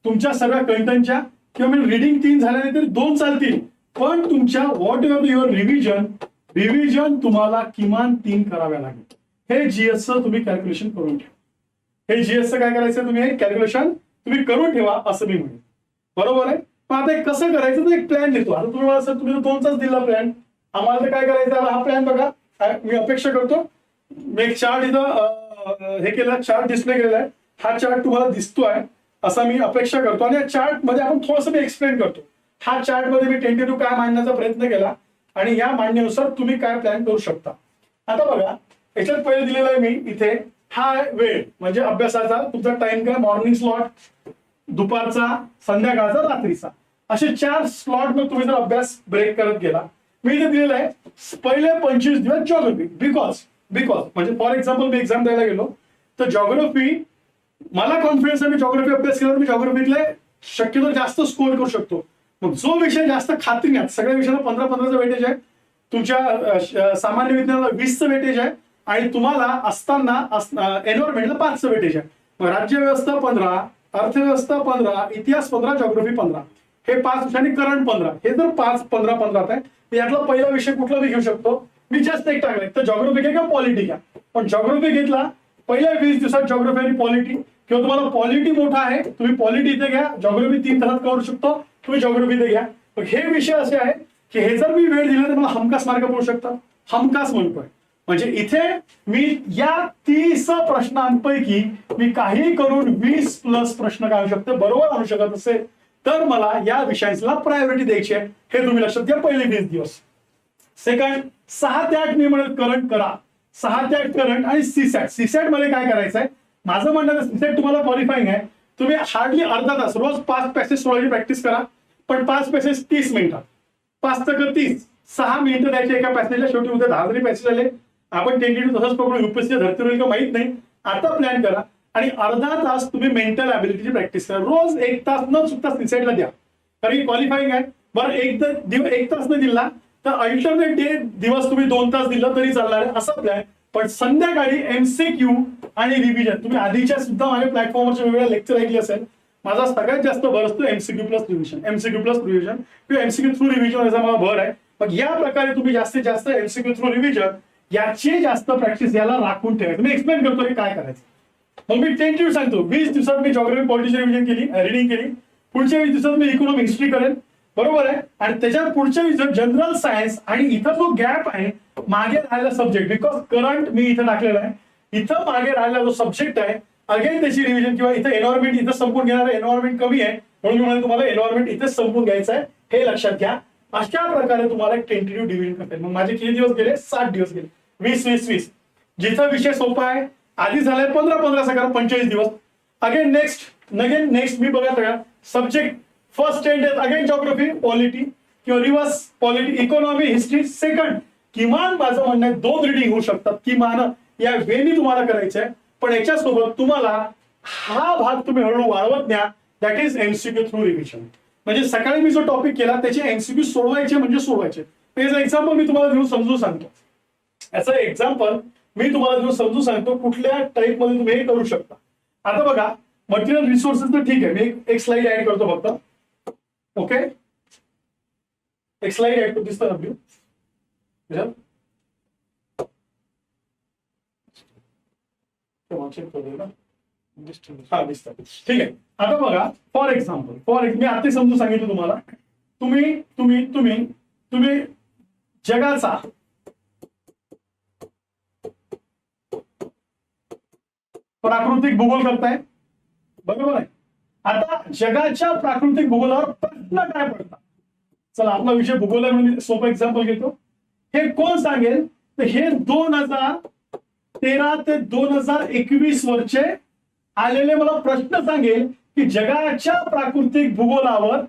तुमच्या सगळ्या कंटेंटच्या, किंवा मी रीडिंग 3 झाल्याने तरी 2 चालतील, पण तुमच्या व्हॉट एव्हर युअर रिव्हिजन तुम्हाला किमान 3 कराव्या लागेल. हे जीएसचं तुम्ही कॅल्क्युलेशन करून ठेवा. हे जीएसचं काय करायचं, तुम्ही हे कॅल्क्युलेशन तुम्ही करून ठेवा असं मी म्हणेन. बरोबर आहे. पण आता हे कसं करायचं, तर एक प्लॅन देतो. आता तुम्ही मला सर तुम्ही 2चाच दिला प्लॅन, आम्हाला तर काय करायचं, हा प्लॅन बघा. मी अपेक्षा करतो, मी एक चार्ट इथं हे केलं, चार्ट डिस्प्ले केलेला आहे. हा चार्ट तुम्हाला दिसतोय असा मी अपेक्षा करतो, आणि या चार्ट मध्ये आपण थोडंसं मी एक्सप्लेन करतो. हा चार्ट मध्ये मी टेंटेटिव्ह काय मांडण्याचा प्रयत्न केला, आणि या मांडण्यानुसार तुम्ही काय प्लॅन करू शकता. आता बघा, याच्यात पहिले दिलेलं आहे मी इथे, हा वेळ म्हणजे अभ्यासाचा तुमचा टाइम काय, मॉर्निंग स्लॉट, दुपारचा, संध्याकाळचा, रात्रीचा, असे 4 स्लॉट मग तुम्ही जर अभ्यास ब्रेक करत गेला. मी इथे दिलेलं आहे पहिले 25 दिवस जॉग्राफी, बिकॉज म्हणजे फॉर एक्झाम्पल मी एक्झाम द्यायला गेलो तर जॉग्राफी मला कॉन्फिडन्स आहे, मी जॉग्राफी अभ्यास केला तर मी जॉग्राफीतले शक्यतो जास्त स्कोअर करू शकतो. मग जो विषय जास्त खात्रीने, सगळ्या विषयाला 15-15चं वेटेज आहे, तुमच्या सामान्य विज्ञानाला 20चं वेटेज आहे, आणि तुम्हाला असताना एन्व्हायरमेंटला 5चं वेटेज आहे. मग राज्यव्यवस्था 15, अर्थव्यवस्था 15, इतिहास 15, जॉग्राफी 15, हे 5 विषयांनी करंट 15. हे जर 5-15-15 आहे, यातला पहिला विषय कुठला मी घेऊ शकतो, मी जास्त एक टाकलाय तर जॉग्राफी घ्या किंवा पॉलिटी घ्या. पण जॉग्राफी घेतला पहिल्या 20 दिवसात जॉग्राफी आणि पॉलिटी, किंवा तुम्हाला पॉलिटी मोठा आहे तुम्ही पॉलिटी इथे घ्या, जॉग्राफी 3 तासात करू शकतो तुम्ही जॉग्राफी इथे घ्या. पण हे विषय असे आहे की हे जर मी वेळ दिला तर मला हमखास मार्क पडू शकतात. हमखास म्हणतोय म्हणजे इथे मी या 30 प्रश्नांपैकी मी काही करून 20+ प्रश्न काढू शकतो. बरोबर आणू शकत असेल तर मला या विषयांना प्रायोरिटी द्यायची आहे. हे तुम्ही लक्षात घ्या पहिले 20 दिवस. सेकंड 6 ते 8 मी म्हणत करंट करा. 6 ते 8 करंट आणि सीसॅट. सीसॅट मध्ये काय करायचं आहे माझं म्हणणं, सीसॅट तुम्हाला क्वालिफाईंग आहे. तुम्ही हार्डली अर्धा तास रोज 5 पॅसेज सोडायची प्रॅक्टिस करा. पण 5 पॅसेज 30 मिनिटात, 5 × 30 6 मिनिटं द्यायचे एका पॅसेजला. शेवटी उद्या 10 जरी पॅसेज आले आपण टेंटेटिव्ह तसंच पकडून युपीएससी धरती होईल का माहित नाही. आता प्लॅन करा आणि अर्धा तास तुम्ही मेंटल ॲबिलिटीची प्रॅक्टिस करा. रोज 1 तास न चुकता सीसॅटला द्या, कारण क्वालिफाईंग आहे. बरं 1 तास न दिला तर अल्टरनेट डे दिवस तुम्ही 2 तास दिला तरी चालणार आहे, असा प्लॅन. पण संध्याकाळी एमसीक्यू आणि रिव्हिजन. तुम्ही आधीच्या सुद्धा माझ्या प्लॅटफॉर्मवरच्या वेगवेगळ्या लेक्चर ऐकले असेल. माझा सगळ्यात जास्त भर असतो MCQ plus revision, MCQ plus revision किंवा एमसीक्यू थ्रू रिव्हिजन याचा मला भर आहे. मग या प्रकारे तुम्ही जास्तीत जास्त एमसीक्यू थ्रू रिव्हिजन याची जास्त प्रॅक्टिस याला राखून ठेवायचं. मी एक्सप्लेन करतो की काय करायचं. मग मी टेंटेटिव्ह सांगतो 20 दिवसात मी जॉग्राफी पॉलिटिक्स रिव्हिजन केली, रिडिंग केली. पुढच्या 20 दिवसात मी इकॉनॉमी हिस्ट्री करेन, बरोबर आहे. आणि त्याच्या पुढच्या 20 दिवसात जनरल सायन्स. आणि इथं जो गॅप आहे मागे राहिलेला सब्जेक्ट, बिकॉज करंट मी इथं टाकलेला आहे, इथं मागे राहिलेला जो सब्जेक्ट आहे अगेन त्याची रिव्हिजन. किंवा इथं एन्व्हायरमेंट इथं संपून घेणार, एन्व्हायरमेंट कमी आहे म्हणून मी म्हणतो तुम्हाला एन्व्हायरमेंट इथेच संपून घ्यायचं आहे, हे लक्षात घ्या. अशा प्रकारे तुम्हाला एक टेंटेटिव्ह डिव्हिजन करता येईल. मग माझे किती दिवस गेले? 60 दिवस गेले. 20-20-20. जिथं विषय सोपा आहे आधी झालाय 15-15 करा 45 दिवस. अगेन नेक्स्ट मी बघा का subject first 10 days again geography polity किंवा reverse polity economy history. Second किमान माझं म्हणणं आहे 2 रिडिंग होऊ शकतात किमान, या वेळी तुम्हाला करायचं आहे. पण याच्यासोबत तुम्हाला हा भाग तुम्ही हळूहळू वाढवत न्या, that is MCQ through revision. म्हणजे सकाळी मी जो टॉपिक केला त्याचे एमसीक्यू सोडवायचे म्हणजे सोडवायचे. त्याचं एक्झाम्पल मी तुम्हाला देऊन समजून सांगतो. याचं एक्झाम्पल मी तुम्हाला देऊन समजून सांगतो कुठल्या टाईप मध्ये तुम्ही हे करू शकता. आता बघा मटेरियल रिसोर्सेस तर ठीक आहे, मी एक स्लाइड ऍड करतो फक्त. ओके एक स्लाइड ऍड करतो, दिसतं ना हा दिसतं, ठीक आहे. आता बघा फॉर एक्झाम्पल मी आता समजून सांगितलं तुम्हाला. तुम्ही जगाचा प्राकृतिक भूगोल करताय, बरोबर आहे. आता जगाच्या प्राकृतिक भूगोलावर प्रश्न काय पडतात? चला आपला विषय भूगोल आहे म्हणून सोपं एक्झाम्पल घेतो. हे कोण सांगेल? तर हे 2013 ते 2021 वरचे आलेले मला प्रश्न सांगेल की जगाच्या प्राकृतिक भूगोलावर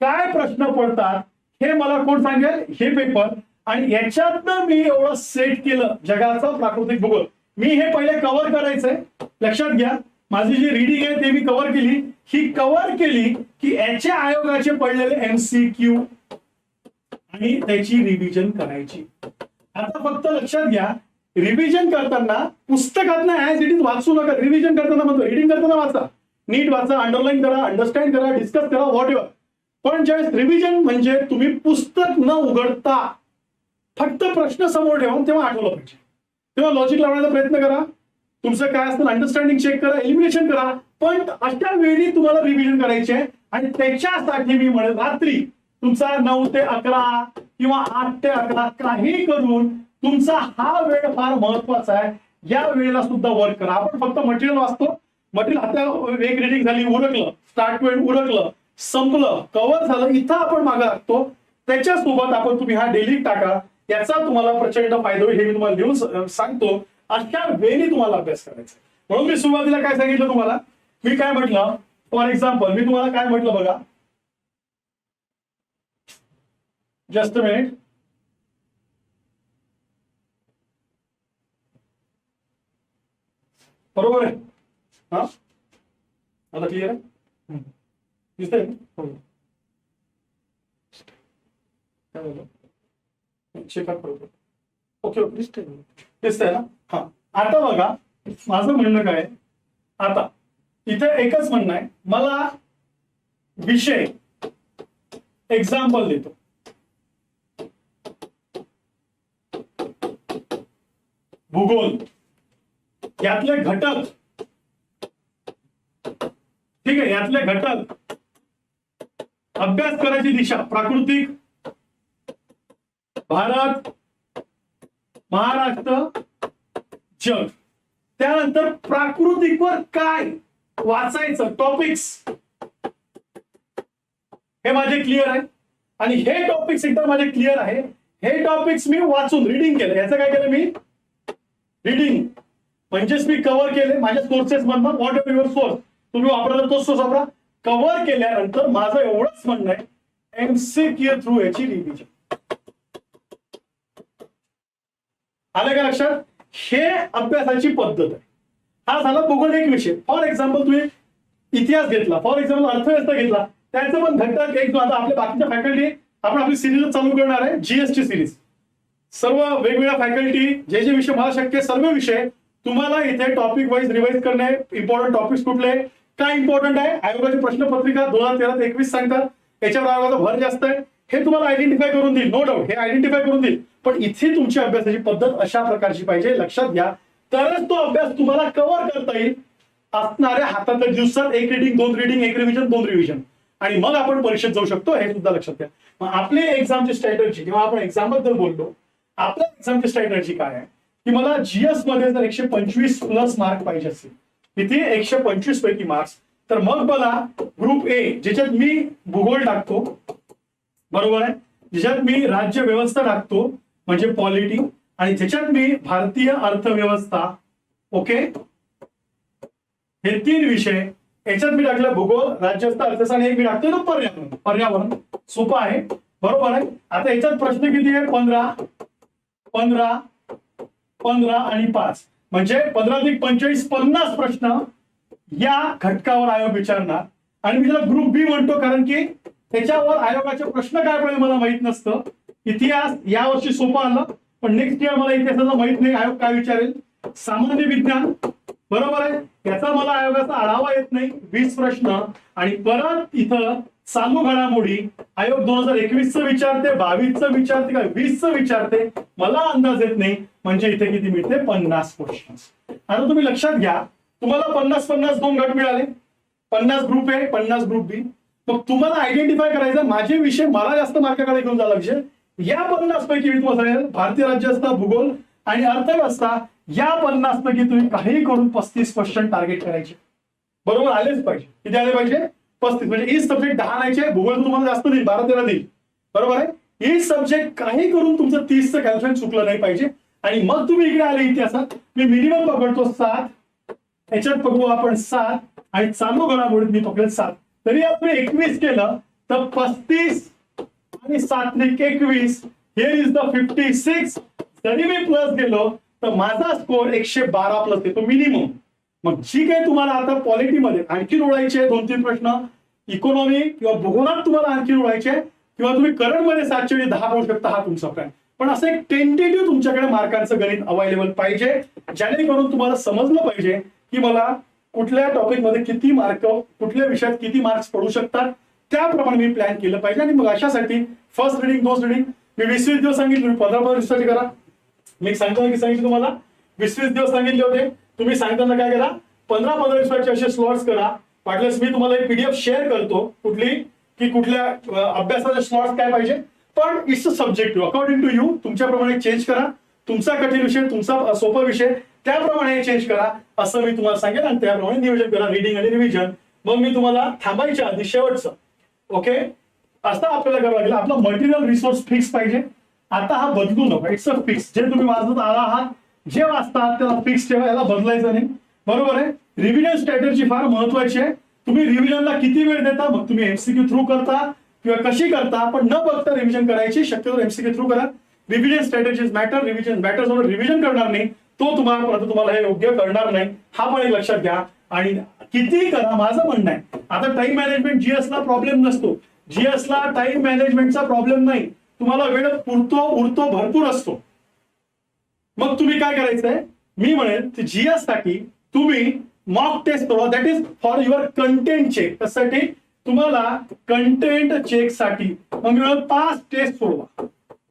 काय प्रश्न पडतात, हे मला कोण सांगेल? हे पेपर. आणि याच्यातनं मी एवढं सेट केलं जगाचा प्राकृतिक भूगोल. मी हे पहिले कव्हर करायचंय, लक्षात घ्या. माझी जी रिडिंग आहे ते मी कव्हर केली. ही कव्हर केली की याच्या आयोगाचे पडलेले एमसीक्यू आणि त्याची रिव्हिजन करायची. आता फक्त लक्षात घ्या रिव्हिजन करताना पुस्तकातनं ऍज इट इज वाचू नका. रिव्हिजन करताना म्हणतो रिडिंग करताना वाचा, नीट वाचा, अंडरलाईन करा, अंडरस्टँड करा, डिस्कस करा, व्हॉट एव्हर. पण ज्यावेळेस रिव्हिजन म्हणजे तुम्ही पुस्तक न उघडता फक्त प्रश्न समोर ठेवून तेव्हा आठवलं पाहिजे, तेव्हा लॉजिक लावण्याचा प्रयत्न करा. तुमचं काय असतं अंडरस्टँडिंग चेक करा, एलिमिनेशन करा. पण अशा वेळी तुम्हाला रिव्हिजन करायचे आहे आणि त्याच्यासाठी मी म्हणेन रात्री तुमचा 9 ते 11 किंवा 8 ते 11 काही करून तुमचा हा वेळ फार महत्वाचा आहे. या वेळेला सुद्धा वर्क करा. आपण फक्त मटेरियल वाचतो, मटेरियल हातात एक रिडिंग झाली, उरकलं, स्टार्ट पॉइंट उरकलं, संपलं, कव्हर झालं, इथं आपण मागे लागतो. त्याच्यासोबत आपण तुम्ही हा डेली टाका, याचा तुम्हाला प्रचंड फायदा होईल हे मी तुम्हाला देऊन सांगतो. अशा वेळी तुम्हाला अभ्यास करायचा. म्हणून मी सुरुवातीला काय सांगितलं तुम्हाला, मी काय म्हटलं फॉर एक्झाम्पल मी तुम्हाला काय म्हटलं बघा, जस्ट अ मिनिट. बरोबर आहे हा, आता क्लिअर आहे, दिसतंय? चेकआउट करतो. ओके ओके दिसतंय ना. हा आता बघा माझं म्हणणं काय, आता इथे एकच म्हणणं आहे, मला विषय एक्झाम्पल देतो. भूगोल यातले घटक, ठीक आहे, यातले घटक, अभ्यास करायची दिशा, प्राकृतिक, भारत, महाराष्ट्र, जग. त्यानंतर प्राकृतिकवर काय वाचायचं, टॉपिक्स, हे माझे क्लिअर आहे. आणि हे टॉपिक्स एकदम माझे क्लिअर आहे. हे टॉपिक्स मी वाचून रीडिंग केलं. याचं काय केलं मी, रीडिंग म्हणजेच मी कव्हर केले माझ्या सोर्सेस मधनं. व्हॉट एव्हर युअर सोर्स, तुम्ही वापरता तोच सोर्स वापरा. कव्हर केल्यानंतर माझं एवढंच म्हणणं आहे, एमसीक्यू थ्रू याची रिव्हिजन. आलं का लक्षात? हे अभ्यासाची पद्धत आहे. हा झाला भूगोलिक विषय. फॉर एक्झाम्पल तुम्ही इतिहास घेतला, फॉर एक्झाम्पल अर्थव्यवस्था घेतला, त्याचं पण घटक एक. आता आपल्या बाकीच्या फॅकल्टी आपण आपली सिरीज चालू करणार आहे, जीएसटी सिरीज. सर्व वेगवेगळ्या फॅकल्टी जे जे विषय मला शक्य सर्व विषय तुम्हाला इथे टॉपिक वाईज रिवाइज करणे. इम्पॉर्टंट टॉपिक्स कुठले, काय इम्पॉर्टंट आहे, आयोगाची प्रश्नपत्रिका 2013 ते 21 सांगतात, याच्यावर आयोगाचा भर जास्त आहे, हे तुम्हाला आयडेंटिफाय करून देईल. नो डाऊट हे आयडेंटिफाय करून देईल. पण इथे तुमची अभ्यासाची पद्धत अशा प्रकारची पाहिजे, लक्षात घ्या. तरच तो अभ्यास तुम्हाला कव्हर करता येईल. असणाऱ्या हातातल्या दिवसात एक रिडिंग, 2 रिडिंग, 1 रिव्हिजन, 2 रिव्हिजन, आणि मग आपण परीक्षेत जाऊ शकतो. हे सुद्धा लक्षात घ्या. मग आपली एक्झामची स्ट्रॅटर्जी, जेव्हा आपण एक्झाम बद्दल बोललो, आपल्या एक्झामची स्ट्रॅटर्जी काय आहे की मला जीएस मध्ये जर 125 प्लस मार्क पाहिजे असेल, किती 125 पैकी मार्क्स, तर मग मला ग्रुप ए ज्याच्यात मी भूगोल टाकतो, बरोबर आहे, ज्याच्यात मी राज्य व्यवस्था टाकतो म्हणजे पॉलिटी, आणि ज्याच्यात मी भारतीय अर्थव्यवस्था, ओके, हे 3 विषय याच्यात मी टाकलं भूगोल, राज्यवस्था, अर्थशास्त्र, आणि एक मी टाकतो ना पर्यावरण. पर्यावरण सोपं आहे, बरोबर आहे. आता याच्यात प्रश्न किती आहे, 15 15 15 आणि 5, म्हणजे 15 अधिक 25 50 प्रश्न या घटकावर आयोग विचारणार. आणि मी त्याला ग्रुप बी म्हणतो, कारण की त्याच्यावर आयोगाचे प्रश्न काय पडेल मला माहित नसतं. इतिहास यावर्षी सोपं आलं, पण नेक्स्ट इयर मला इतिहासाला माहित नाही आयोग काय विचारेल. सामान्य विज्ञान, बरोबर आहे, याचा मला आयोगाचा आढावा येत नाही, 20 प्रश्न. आणि परत इथं चालू घडामोडी आयोग 2021 विचारते, 22 विचारते का 20 विचारते, मला अंदाज येत नाही. म्हणजे इथे किती मिळते, 50 क्वेश्चन. आता तुम्ही लक्षात घ्या, तुम्हाला 50-50 2 गट मिळाले, 50 ग्रुप ए, 50 ग्रुप बी. मग तुम्हाला आयडेंटिफाय करायचं माझे विषय मला जास्त मार्काकडे घेऊन झाला विषय. या 50 पैकी मी तुम्हाला सांगेल भारतीय राज्यवस्था, भूगोल आणि अर्थव्यवस्था, या 50 पैकी तुम्ही काही करून 35 क्वेश्चन टार्गेट करायचे, बरोबर, आलेच पाहिजे. किती आले पाहिजे, 35. म्हणजे ईच सब्जेक्ट 10 आणायचे, भूगोल तुम्हाला जास्त देईल, 12-13 देईल, बरोबर आहे. ईच सब्जेक्ट काही करून तुमचं 30चं कॅल्क्युलेशन चुकलं नाही पाहिजे. आणि मग तुम्ही इकडे आले इतिहासात, मी मिनिमम पकडतो 7, याच्यात पकडू आपण 7, आणि चालू घडामोडीत मी पकडेल 7. तरी आपण 21 केलं तर 35 आणि 7 ने 21, हिअर इज द 56. जरी मी प्लस गेलो तर माझा स्कोर 112 प्लस येतो मिनिमम. मग जी काही तुम्हाला आता पॉलिटीमध्ये आणखी ओळायचे 2-3 प्रश्न, इकॉनॉमी किंवा भूगोलात तुम्हाला आणखी ओळायचे, किंवा तुम्ही करंट मध्ये 7/10 पाहू शकता, हा तुमचा प्लॅन. पण असं एक टेंटेटिव्ह तुमच्याकडे मार्कांचं गणित अवेलेबल पाहिजे, जेणेकरून तुम्हाला समजलं पाहिजे की मला कुठल्या टॉपिक मध्ये किती मार्क, कुठल्या विषयात किती मार्क्स पडू शकतात, त्याप्रमाणे मी प्लॅन केलं पाहिजे. आणि मग अशासाठी फर्स्ट रिडिंग, 2 रिडिंग मी 20-20 दिवस सांगितले, तुम्ही 15-15 दिवसाची करा. मी सांगताना की सांगितलं तुम्हाला 20-20 दिवस सांगितले होते, तुम्ही सांगताना काय करा, 15-15 दिवसाचे असे स्लॉट्स करा. वाटल्यास मी तुम्हाला एक PDF शेअर करतो, कुठली की कुठल्या अभ्यासाचे स्लॉट्स काय पाहिजे. पण it's a subjective, according to you, तुमच्याप्रमाणे चेंज करा. तुमचा कठीण विषय, तुमचा सोपा विषय, त्याप्रमाणे चेंज करा, असं मी तुम्हाला सांगेन. आणि त्याप्रमाणे नियोजन करा, रिडिंग आणि रिव्हिजन. मग मी तुम्हाला थांबायच्या आधी शेवटचं, ओके, असं आपल्याला करावं लागेल. आपला मटेरियल रिसोर्स फिक्स पाहिजे. आता हा बदलू नका, इट्स अ फिक्स. जे तुम्ही वाचत आला आहात, जे वाचतात त्याला फिक्स ठेवा, याला बदलायचं नाही, बरोबर आहे. रिव्हिजन स्ट्रॅटेजी फार महत्वाची आहे. तुम्ही रिव्हिजनला किती वेळ देता, मग तुम्ही एमसीक्यू थ्रू करता किंवा कशी करता, पण न बघता रिव्हिजन करायची. शक्यतो एमसीक्यू थ्रू करा. Revision strategies matter, revision matter. जवळ रिव्हिजन करणार नाही तो तुम्हाला हे योग्य करणार नाही, हा पण एक लक्षात घ्या. आणि किती करा, माझं म्हणणं आहे, आता टाइम मॅनेजमेंट जीएसला प्रॉब्लेम नसतो, जीएसला टाइम मॅनेजमेंटचा प्रॉब्लेम नाही. तुम्हाला वेळ पुरतो उरतो भरपूर असतो. मग तुम्ही काय करायचंय, मी म्हणेन जीएस साठी तुम्ही मॉक टेस्ट सोडवा. That is for your content check. त्यासाठी तुम्हाला कंटेंट चेक साठी मग मी 5 टेस्ट सोडवा,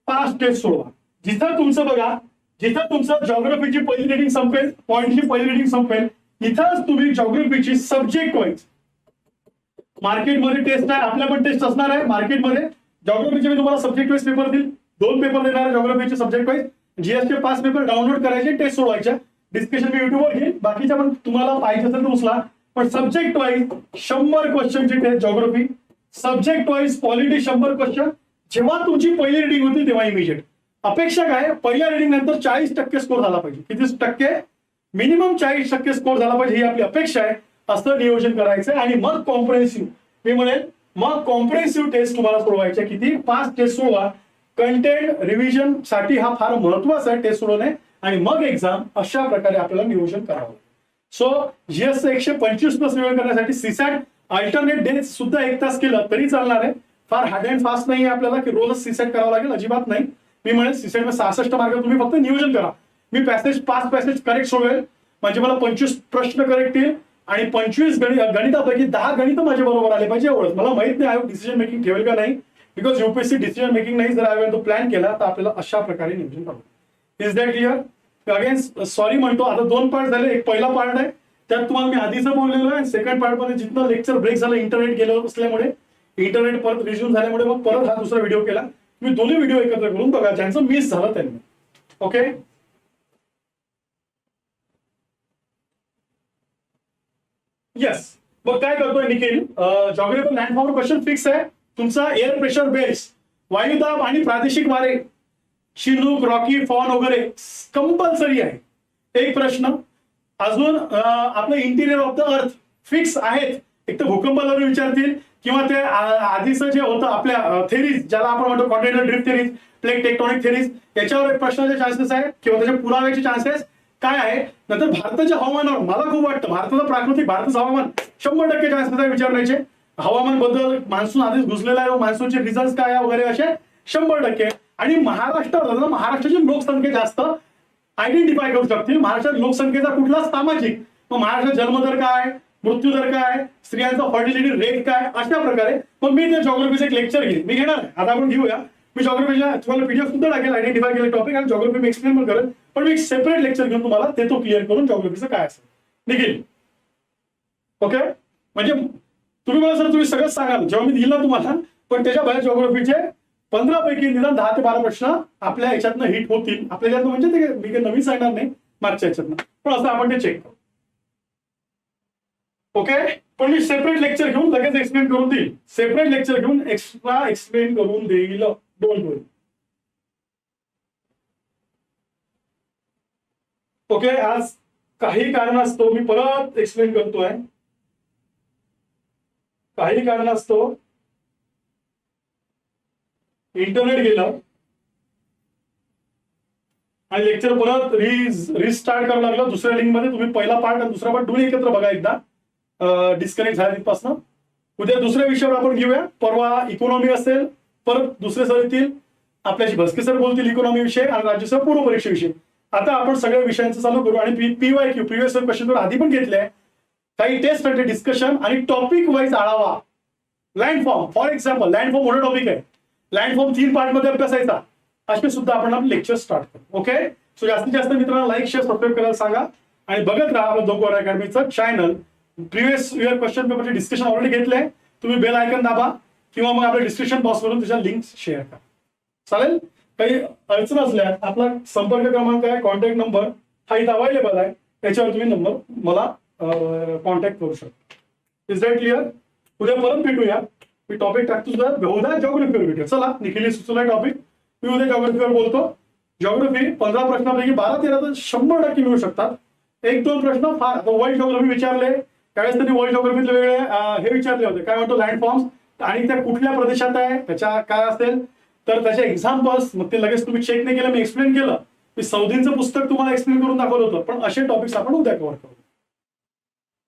5 टेस्ट सोडवा. जिथं तुमचं बघा, जिथं तुमचं जॉग्रफीची पहिली रिडिंग संपेल, पॉईंटची पहिली रिडिंग संपेल, इथंच तुम्ही जॉग्रफीची सब्जेक्ट वाईज मार्केटमध्ये टेस्ट आहे, आपल्या पण टेस्ट असणार आहे मार्केटमध्ये. जॉग्रफीचे मी तुम्हाला सब्जेक्ट वाईज पेपर देईल, 2 पेपर देणार आहे जॉग्रफीचे सब्जेक्ट वाईज. जीएसचे 5 पेपर डाउनलोड करायचे, टेस्ट सोडवायच्या. डिस्कशन मी युट्यूबवर घेईल, बाकीच्या पण तुम्हाला पाहिजे असेल तर उचला. पण सब्जेक्ट वाईज 100 क्वेश्चनची test geography, subject wise polity 100 question. जेव्हा तुमची पहिली रिडिंग होती तेव्हा इमिजिएट. अपेक्षा काय, पहिल्या रिडिंग नंतर 40% स्कोर झाला पाहिजे. किती टक्के? मिनिमम 40% स्कोर झाला पाहिजे, ही आपली अपेक्षा आहे. असं नियोजन करायचं आणि मग कॉम्प्रिहेन्सिव्ह, मी म्हणेल मग कॉम्प्रिहेन्सिव्ह टेस्ट तुम्हाला सोडवायचे. किती? 5 टेस्ट सोडवा. कंटेंट रिव्हिजन साठी हा फार महत्वाचा आहे टेस्ट सोडवणे, आणि मग एक्झाम. अशा प्रकारे आपल्याला नियोजन करावं. सो जीएसचं 125 प्लस नियोजन करण्यासाठी सीसॅट अल्टरनेट डेज सुद्धा 1 तास केलं तरी चालणार आहे. फार हार्ड अँड फास्ट नाही आहे आपल्याला की रोजच सीसॅट करावं लागेल, अजिबात नाही. मी म्हणेल सीसॅट 66 मार्क तुम्ही फक्त नियोजन करा. मी 5 पॅसेज करेक्ट सोडवेल, म्हणजे मला 25 प्रश्न करेक्ट येईल आणि 25 गणितापैकी 10 गणित माझ्या बरोबर आले पाहिजे, एवढंच. मला माहित नाही डिसिजन मेकिंग ठेवेल का नाही, बिकॉज यूपीएससी डिसिजन मेकिंग नाही. जर आय तो प्लॅन केला तर आपल्याला अशा प्रकारे नियोजन करावं. Is that clear? Again sorry म्हणतो, आता 2 पार्ट झाले. एक पहिला पार्ट आहे, त्यात तुम्हाला मी आधीच बोललेलो आहे. सेकंड पार्ट मध्ये जिथं लेक्चर ब्रेक झालं इंटरनेट गेलं असल्यामुळे, इंटरनेट परत रिझ्यूम झाल्यामुळे मग परत हा दुसरा व्हिडिओ केला. तुम्ही दोन्ही व्हिडिओ एकत्र करून बघा, ज्यांचं मिस झालं त्यांनी. Okay, yes. मग काय करतोय निखिल? जॉग्राफी लँडफॉर्म क्वेश्चन फिक्स आहे तुमचा. एअर प्रेशर बेस, वायुदाब आणि प्रादेशिक वारे, चिनूक, रॉकी, फॉन वगैरे कंपल्सरी आहे. एक प्रश्न अजून आपलं interior of the earth fix आहेत. एक तर भूकंपाला विचारतील, किंवा ते आधीचं जे होतं आपल्या थेरीज, ज्याला आपण म्हणतो continental drift theories, plate tectonic theories, याच्यावर एक प्रश्नाचे चान्सेस आहेत किंवा त्याच्या पुराव्याचे चान्सेस काय आहे. नंतर भारताच्या हवामानावर मला खूप वाटतं, भारताचं प्राकृतिक भारताचं हवामान 100% चान्सेस आहे विचारण्याचे. हवामान बद्दल मान्सून आधीच घुसलेला आहे, मान्सूनचे रिझल्ट काय आहे वगैरे असे 100%. आणि महाराष्ट्राची लोकसंख्या जास्त आयडेंटिफाय करू शकतील. महाराष्ट्रात लोकसंख्येचा कुठला सामाजिक, मग महाराष्ट्रात जन्मदर काय, मृत्यूदर काय, स्त्रियांचा फर्टिलिटी रेट काय, अशा प्रकारे. मग मी त्या जॉग्रफीचं एक लेक्चर घेईन, मी घेणार आहे. आता आपण घेऊया. मी जॉग्रफीच्या तुम्हाला पीडीएफ सुद्धा टाकेल, आयडेंटिफाय केले टॉपिक, आणि जॉग्रफी मी एक्सप्लेन पण करेल. पण मी एक सेपरेट लेक्चर घेऊन तुम्हाला ते तो क्लिअर करून जॉग्रफीचं काय असेल निघेल. ओके, म्हणजे तुम्ही मला सर तुम्ही सगळंच सांगाल जेव्हा मी दिलं तुम्हाला, पण त्याच्या बाहेर जॉग्रफीचे 15 पैकी निदान 10 ते 12 प्रश्न आपल्या ह्याच्यातनं हिट होतील. आपल्या ह्याच्यातनं म्हणजे ते मी काही नवीन सांगणार नाही मागच्या ह्याच्यातनं, पण असं आपण ते चेक करू. ओके, पण मी सेपरेट लेक्चर घेऊन लगेच एक्सप्लेन करून देईल. सेपरेट लेक्चर घेऊन एक्स्ट्रा एक्सप्लेन करून देईल, डोंट वरी. ओके, आज काही कारणास्तव मी परत एक्सप्लेन करतोय. काही कारणास्तव इंटरनेट गेलं आणि लेक्चर परत रिस्टार्ट करावं लागलं दुसऱ्या लिंक मध्ये. तुम्ही पहिला पार्ट आणि दुसरा पार्ट दोन्ही एकत्र बघा एकदा, डिस्कनेक्ट झाल्या तिथपासून. उद्या दुसऱ्या विषयावर आपण घेऊया. परवा इकॉनॉमी असेल, परत दुसरे सर येतील आपल्याशी, भस्के सर बोलतील इकॉनॉमी विषय आणि राज्यसभा पूर्व परीक्षेविषयी. आता आपण सगळ्या विषयांचं चालू करू. आणि PYQ प्रिव्हियस क्वेश्चन पेपर आधी पण घेतले, काही टेस्ट डिस्कशन आणि टॉपिक वाईज आढावा. लँडफॉर्म फॉर एक्झाम्पल, लँडफॉर्म मोठा टॉपिक आहे, लँडफॉर्म 3 पार्ट मध्ये अभ्यासायचा, असे सुद्धा आपण आपले लेक्चर स्टार्ट करू. ओके, सो जास्तीत जास्त मित्रांना लाईक शेअर सबस्क्राईब करायला सांगा आणि बघत राहा आपलं दोघं अकॅडमीचं चॅनल. प्रिव्हियस इयर क्वेश्चन पेपरचे डिस्कशन ऑलरेडी घेतलंय, तुम्ही बेल आयकन दाबा किंवा मग आपल्या डिस्क्रिप्शन बॉक्सवरून त्याच्या लिंक्स शेअर करा. चालेल, काही अडचण असल्यास आपला संपर्क क्रमांक आहे, कॉन्टॅक्ट नंबर हा इथं अवेलेबल आहे, त्याच्यावर तुम्ही नंबर मला कॉन्टॅक्ट करू शकता. Is that clear? उद्या परत भेटूया. मी टॉपिक टाकतो सुद्धा, बहुधा जॉग्रफीवर भेटूया. चला, निखिल सुचला टॉपिक, मी उद्या जॉग्रफीवर बोलतो. जॉग्रफी 15 प्रश्नापैकी 12-13 तर 100% मिळू शकतात. 1-2 प्रश्न फार, वर्ल्ड जॉग्रफी विचारले त्यावेळेस त्यांनी वर्ल्ड जॉग्रफीतले वेगळे हे विचारले होते, काय म्हणतो लँडफॉर्म्स, आणि त्या कुठल्या प्रदेशात आहे, त्याच्या काय असेल तर त्याचे एक्झाम्पल्स. मग ते लगेच तुम्ही चेक नाही केलं, मी एक्सप्लेन केलं. मी सौदींचं पुस्तक तुम्हाला एक्सप्लेन करून दाखवलं होतं. पण असे टॉपिक्स आपण उद्या कव्हर करू.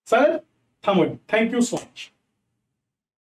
चालेल, थांबूया. Thank you so much.